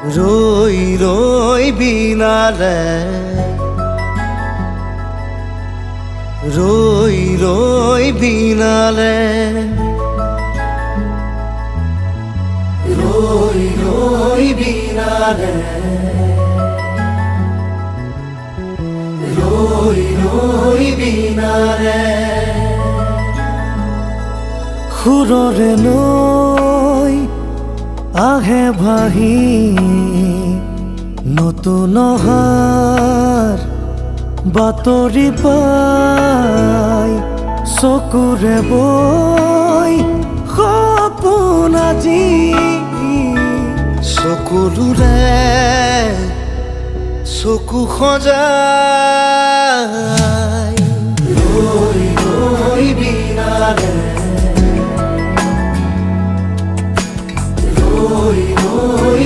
ৰই ৰই বিনালে ৰই ৰই বিনালে ৰই ৰই বিনালে ৰই ৰই বিনালে সুৰৰে নৈ আহে ভাহি নতুন অহাৰ বাতৰি পাই চকুৰে বৈ সপোন আজি চকুলোৰে চকু সজাই ৰৈ ৰৈ বিনালে ৰই ৰই